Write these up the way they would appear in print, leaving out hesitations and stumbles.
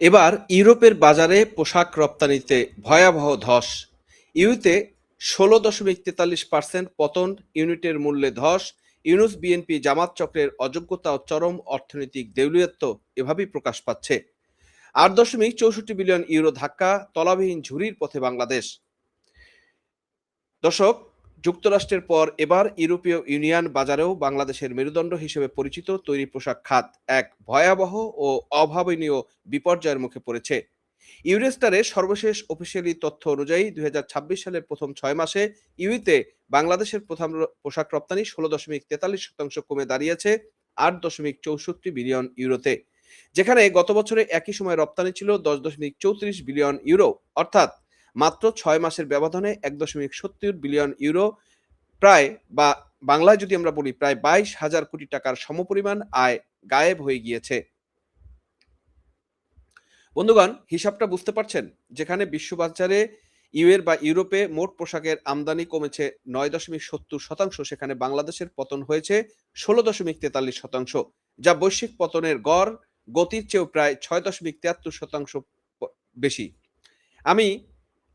এবার ইউরোপের বাজারে পোশাক রপ্তানিতে ভয়াবহ ধস। ইউতে 16.43% পতন, ইউনিটের মূল্যে ধস। ইউনুস বিএনপি জামাত চক্রের অযোগ্যতা ও চরম অর্থনৈতিক দেউলিয়ত্ব এভাবেই প্রকাশ পাচ্ছে। 8.64 বিলিয়ন ইউরো ধাক্কা, তলাবিহীন ঝুড়ির পথে বাংলাদেশ। দর্শক, যুক্তরাষ্ট্রের পর এবার ইউরোপীয় ইউনিয়ন বাজারেও বাংলাদেশের মেরুদণ্ড হিসেবে পরিচিত তৈরি পোশাক খাত এক ভয়াবহ ও অভাবনীয় বিপর্যয়ের মুখে পড়েছে। ইউরেস্টারের সর্বশেষ অফিসিয়ালি তথ্য অনুযায়ী 2026 সালের প্রথম 6 মাসে ইউইতে বাংলাদেশের প্রধান পোশাক রপ্তানি 16.43% কমে দাঁড়িয়েছে 8.64 বিলিয়ন ইউরোতে, যেখানে গত বছরে একই সময় রপ্তানি ছিল 10.34 বিলিয়ন ইউরো, অর্থাৎ মাত্র 6 মাসের ব্যবধানে 1.70 বিলিয়ন ইউরো, প্রায় বা বাংলায় যদি আমরা বলি প্রায় 22,000 কোটি টাকার সমপরিমাণ আয় গায়েব হয়ে গিয়েছে। বন্ধুগণ, হিসাবটা বুঝতে পারছেন? যেখানে বিশ্ববাজারে ইউএর বা ইউরোপে মোট পোশাকের আমদানি কমেছে 9.70%, সেখানে বাংলাদেশের পতন হয়েছে 16.43%, যা বৈশ্বিক পতনের গড় গতির চেয়েও প্রায় 6.73% বেশি। আমি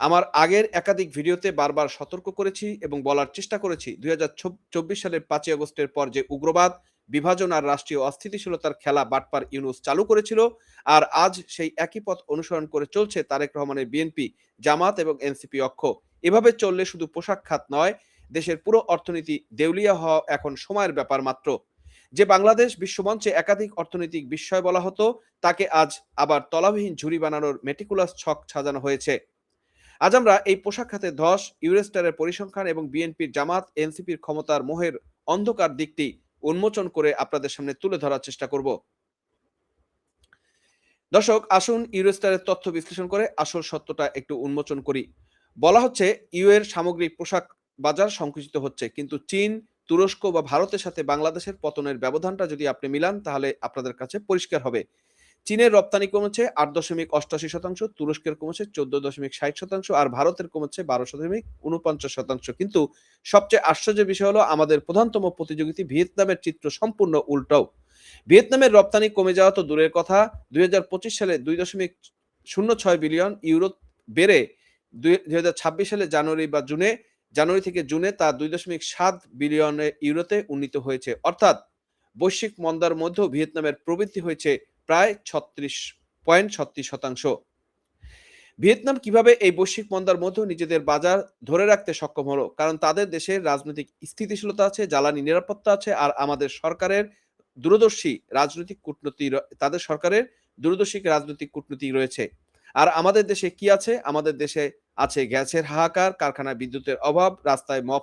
আমার আগের একাধিক ভিডিওতে বারবার সতর্ক করেছি এবং বলার চেষ্টা করেছি 2024 সালের 5ই আগস্টের পর যে উগ্রবাদ, বিভাজন আর রাষ্ট্রীয় অস্থিতিশীলতার খেলা বাটপার ইউনূস চালু করেছিল, আর আজ সেই একই পথ অনুসরণ করে চলছে তারেক রহমানের বিএনপি, জামাত এবং এনসিপি অক্ষ। এভাবে চললে শুধু পোশাক খাত নয়, দেশের পুরো অর্থনীতি দেউলিয়া হওয়া এখন সময়ের ব্যাপার মাত্র। যে বাংলাদেশ বিশ্বমঞ্চে একাধিক অর্থনৈতিক বিস্ময় বলা হতো, তাকে আজ আবার তলাবিহীন ঝুড়ি বানানোর মেটিকুলাস ছক সাজানো হয়েছে। আজ আমরা এই পোশাক খাতে ধস, ইউরেস্টারের পরিসংখ্যান এবং বিএনপির, জামাত, এনসিপির ক্ষমতার মোহের অন্ধকার দিকটি উন্মোচন করে আপনাদের সামনে তুলে ধরার চেষ্টা করব। দর্শক, আসুন ইউরেস্টারের তথ্য বিশ্লেষণ করে আসল সত্যটা একটু উন্মোচন করি। বলা হচ্ছে ইউ এর সামগ্রিক পোশাক বাজার সংকুচিত হচ্ছে, কিন্তু চীন, তুরস্ক বা ভারতের সাথে বাংলাদেশের পতনের ব্যবধানটা যদি আপনি মিলান তাহলে আপনাদের কাছে পরিষ্কার হবে। চীনের রপ্তানি কমেছে 8.88%, তুরস্কের কমেছে 14.60%, আর ভারতের কমেছে 12.49%। কিন্তু সবচেয়ে আশ্চর্যের বিষয় হলো আমাদের প্রধানতম প্রতিযোগিতা ভিয়েতনামের চিত্র সম্পূর্ণ উল্টাও। ভিয়েতনামের রপ্তানি কমে যাওয়া তো দূরের কথা, 2025 সালে 2.06 বিলিয়ন ইউরো বেড়ে 2026 সালে জানুয়ারি থেকে জুনে তা 2.7 বিলিয়ন ইউরোতে উন্নীত হয়েছে। অর্থাৎ বৈশ্বিক মন্দার মধ্যেও ভিয়েতনামের প্রবৃদ্ধি হয়েছে প্রায় 36.36%। ভিয়েতনাম কিভাবে এই বৈশ্বিক মন্দার মধ্যেও নিজেদের বাজার ধরে রাখতে সক্ষম হলো? কারণ তাদের দেশের রাজনৈতিক স্থিতিশীলতা আছে, জ্বালানি নিরাপত্তা আছে, আর আমাদের সরকারের দূরদর্শী রাজনৈতিক কূটনীতি তাদের সরকারের দূরদর্শী রাজনৈতিক কূটনীতি রয়েছে। আর আমাদের দেশে কি আছে? আমাদের দেশে আছে গ্যাসের হাহাকার, কারখানায় বিদ্যুতের অভাব, রাস্তায় মব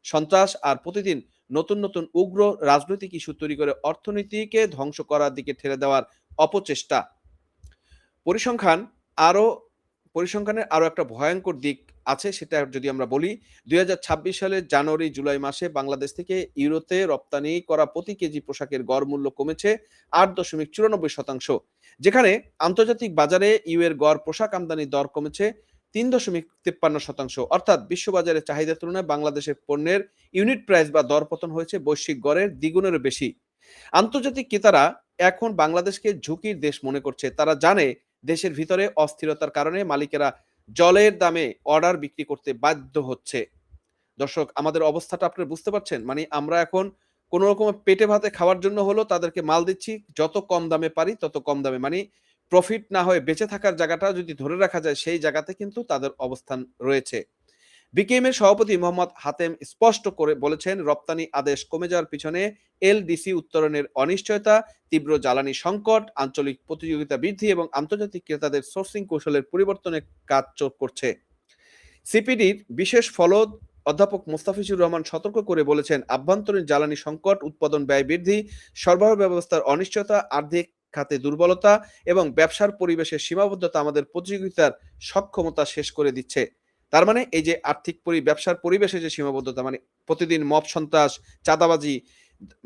সন্ত্রাস, আর প্রতিদিন নতুন নতুন উগ্র রাজনৈতিক ইস্যু তৈরি করে অর্থনীতিকে ধ্বংস করার দিকে ঠেলে দেওয়ার অপচেষ্টা। পরিসংখ্যান আরো পরিসংখ্যানের আরো একটা ভয়ঙ্কর দিক আছে, সেটা যদি আমরা বলি, 2026 সালের জানুয়ারি-জুলাই মাসে বাংলাদেশ থেকে ইউরোতে রপ্তানি করা প্রতি কেজি পোশাকের গড় মূল্য কমেছে 8.94%, যেখানে আন্তর্জাতিক বাজারে ইউ এর গড় পোশাক আমদানির দর কমেছে 3.53%। অর্থাৎ বিশ্ববাজারে চাহিদার তুলনায় বাংলাদেশের পণ্যের ইউনিট প্রাইস বা দরপতন হয়েছে বৈশ্বিক গড়ের দ্বিগুণেরও বেশি। আন্তর্জাতিক ক্রেতারা এখন বাংলাদেশকে ঝুঁকির দেশ মনে করছে। তারা জানে দেশের ভিতরে অস্থিরতার কারণে মালিকেরা জলের দামে অর্ডার বিক্রি করতে বাধ্য হচ্ছে। দর্শক, আমাদের অবস্থাটা আপনারা বুঝতে পারছেন? মানে আমরা এখন কোন রকম পেটে ভাতে খাওয়ার জন্য হলো তাদেরকে মাল দিচ্ছি, যত কম দামে পারি তত কম দামে। মানে প্রফিট না হয়ে বেঁচে থাকার জায়গাটা যদি ধরে রাখা যায়, সেই জায়গাতে কিন্তু তাদের অবস্থান রয়েছে। বিকেএম এর সভাপতি মোহাম্মদ হাতেম স্পষ্ট করে বলেছেন, রপ্তানি আদেশ কমে যাওয়ার পিছনে এলডিসি উত্তরণের অনিশ্চয়তা, তীব্র জ্বালানি সংকট, আঞ্চলিক প্রতিযোগিতা বৃদ্ধি এবং আন্তর্জাতিক ক্রেতাদের সোর্সিং কৌশলের পরিবর্তনের কাজ করছে। সিপিডির বিশেষ ফলদ অধ্যাপক মোস্তাফিজুর রহমান সতর্ক করে বলেছেন, আভ্যন্তরীণ জ্বালানি সংকট, উৎপাদন ব্যয় বৃদ্ধি, সরবরাহ ব্যবস্থার অনিশ্চয়তা, আর্থিক খাতে দুর্বলতা এবং ব্যবসার পরিবেশের সীমাবদ্ধতা আমাদের প্রতিযোগিতার সক্ষমতা শেষ করে দিচ্ছে। তার মানে এই যে আর্থিক ব্যবসার পরিবেশে যে সীমাবদ্ধতা, মানে প্রতিদিন মব সন্ত্রাস, চাঁদাবাজি,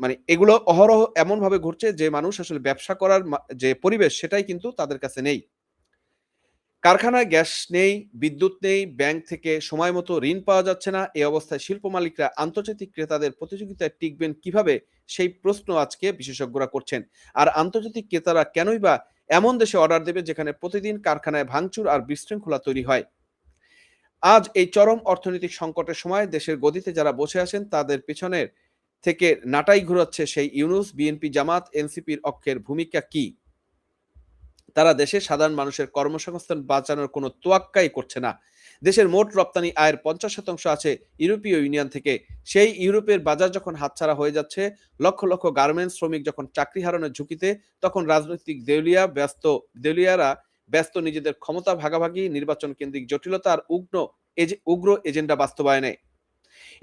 মানে এগুলো অহরহ এমনভাবে ঘটছে যে মানুষ আসলে ব্যবসা করার যে পরিবেশ সেটাই কিন্তু তাদের কাছে নেই। কারখানায় গ্যাস নেই, বিদ্যুৎ নেই, ব্যাংক থেকে সময় মতো ঋণ পাওয়া যাচ্ছে না। এই অবস্থায় শিল্প মালিকরা আন্তর্জাতিক ক্রেতাদের প্রতিযোগিতায় টিকবেন কিভাবে, সেই প্রশ্ন আজকে বিশেষজ্ঞরা করছেন। আর আন্তর্জাতিক ক্রেতারা কেনই বা এমন দেশে অর্ডার দেবে যেখানে প্রতিদিন কারখানায় ভাঙচুর আর বিশৃঙ্খলা তৈরি হয়। আজ এই চরম অর্থনৈতিক সংকটের সময় দেশের গদিতে যারা বসে আছেন তাদের পেছনের থেকে নাটাই ঘুরাচ্ছে সেই ইউনূস, বিএনপি, জামাত, এনসিপির অক্ষের ভূমিকা কি? তারা দেশের সাধারণ মানুষের কর্মসংস্থান বাঁচানোর কোনো তোয়াক্কাই করছে না। দেশের মোট রপ্তানি আয়ের ৫০% আছে ইউরোপীয় ইউনিয়ন থেকে। সেই ইউরোপের বাজার যখন হাতছাড়া হয়ে যাচ্ছে, লক্ষ লক্ষ গার্মেন্টস শ্রমিক যখন চাকরি হারানোর ঝুঁকিতে, তখন রাজনৈতিক দেউলিয়ারা ব্যস্ত নিজেদের ক্ষমতা ভাগাভাগি, নির্বাচন কেন্দ্রিক জটিলতা আর উগ্র এজেন্ডা বাস্তবায়নে।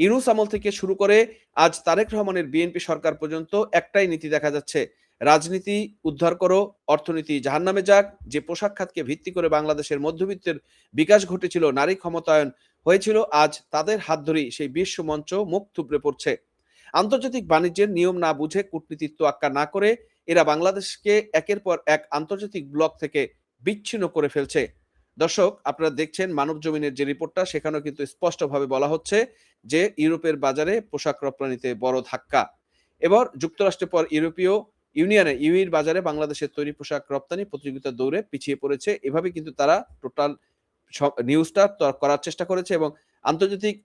ইউনূস আমল থেকে শুরু করে আজ তারেক রহমানের বিএনপি সরকার পর্যন্ত একটাই নীতি দেখা যাচ্ছে, রাজনীতি উদ্ধার করো, অর্থনীতি জাহান্নামে যাক। যে পোশাক খাতকে ভিত্তি করে বাংলাদেশের মধ্যবিত্তের বিকাশ ঘটেছিল, নারী ক্ষমতায়ন হয়েছিল, আজ তাদের হাত ধরেই সেই বিশ্ব মঞ্চ মুখ থুবড়ে পড়ছে। আন্তর্জাতিক বাণিজ্যের নিয়ম না বুঝে, কূটনীতির তোয়াক্কা না করে এরা বাংলাদেশকে একের পর এক আন্তর্জাতিক ব্লক থেকে বিচ্ছিন্ন করে ফেলছে। দর্শক, আপনারা দেখছেন মানব জমিনের যে রিপোর্টটা, সেখানেও কিন্তু স্পষ্টভাবে বলা হচ্ছে যে ইউরোপের বাজারে পোশাক রপ্তানিতে বড় ধাক্কা। এবার যুক্তরাষ্ট্রের পর ইউরোপীয় ইউইর বাজারে বাংলাদেশের তৈরি পোশাক রপ্তানি প্রতিযোগিতার দৌড়ে পিছিয়ে পড়েছে। এভাবে কিন্তু তারা টোটাল নিউজটা করার চেষ্টা করেছে এবং আন্তর্জাতিক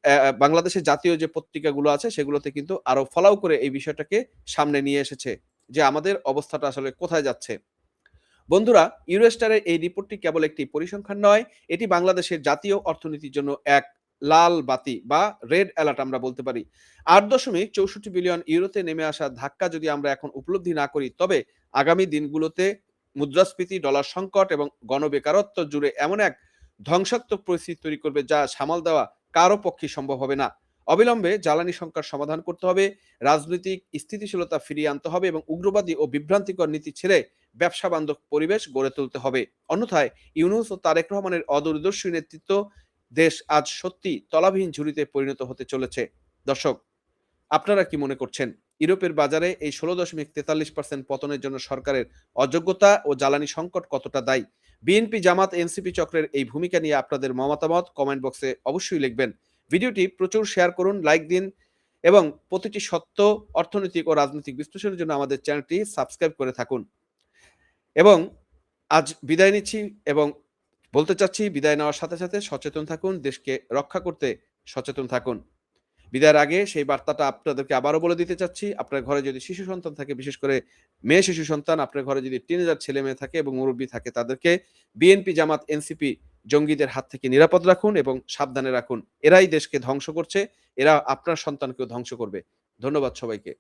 বাংলাদেশের জাতীয় যে পত্রিকাগুলো আছে সেগুলোতে কিন্তু আরো ফলাও করে এই বিষয়টাকে সামনে নিয়ে এসেছে যে আমাদের অবস্থাটা আসলে কোথায় যাচ্ছে। বন্ধুরা, ইউরোস্টারের এই রিপোর্টটি কেবল একটি পরিসংখ্যান নয়, এটি বাংলাদেশের জাতীয় অর্থনীতির জন্য এক লাল বাতি বা রেড অ্যালার্ট আমরা বলতে পারি। ৮.৬৪ বিলিয়ন ইউরোতে নেমে আসা ধাক্কা যদি আমরা এখন উপলব্ধি না করি, তবে আগামী দিনগুলোতে মুদ্রাস্ফীতি, ডলার সংকট এবং গণবেকারত্ব জুড়ে এমন এক ধ্বংসাত্মক পরিস্থিতি তৈরি করবে যা সামাল দেওয়া কারো পক্ষেই সম্ভব হবে না। অবিলম্বে জ্বালানি সংকট সমাধান করতে হবে, রাজনৈতিক স্থিতিশীলতা ফিরিয়ে আনতে হবে এবং উগ্রবাদী ও বিভ্রান্তিকর নীতি ছেড়ে ব্যবসা বান্ধব পরিবেশ গড়ে তুলতে হবে। অন্যথায় ইউনূস ও তারেক রহমানের অদূরদর্শী নেতৃত্ব দেশ আজ সত্যি তলাবিহীন ঝুড়িতে পরিণত হতে চলেছে। দর্শক, আপনারা কি মনে করছেন? ইউরোপের বাজারে এই ১৬.৪৩% পতনের জন্য সরকারের অযোগ্যতা ও জ্বালানি সংকট কতটা দায়ী? বিএনপি, জামাত, এনসিপি চক্রের এই ভূমিকা নিয়ে আপনাদের মতামত কমেন্ট বক্সে অবশ্যই লিখবেন। ভিডিওটি প্রচুর শেয়ার করুন, লাইক দিন এবং প্রতিটি সত্য, অর্থনৈতিক ও রাজনৈতিক বিশ্লেষণের জন্য আমাদের চ্যানেলটি সাবস্ক্রাইব করে থাকুন। এবং আজ বিদায় নিচ্ছি এবং বলতে চাচ্ছি, বিদায় নেওয়ার সাথে সাথে সচেতন থাকুন, দেশকে রক্ষা করতে সচেতন থাকুন। বিদায়ের আগে সেই বার্তাটা আপনাদেরকে আবারও বলে দিতে চাচ্ছি, আপনার ঘরে যদি শিশু সন্তান থাকে, বিশেষ করে মেয়ে শিশু সন্তান, আপনার ঘরে যদি টিনেজার ছেলে মেয়ে থাকে এবং মুরব্বী থাকে, তাদেরকে বিএনপি, জামাত, এনসিপি জঙ্গিদের হাত থেকে নিরাপদ রাখুন এবং সাবধানে রাখুন। এরাই দেশকে ধ্বংস করছে, এরা আপনার সন্তানকেও ধ্বংস করবে। ধন্যবাদ সবাইকে।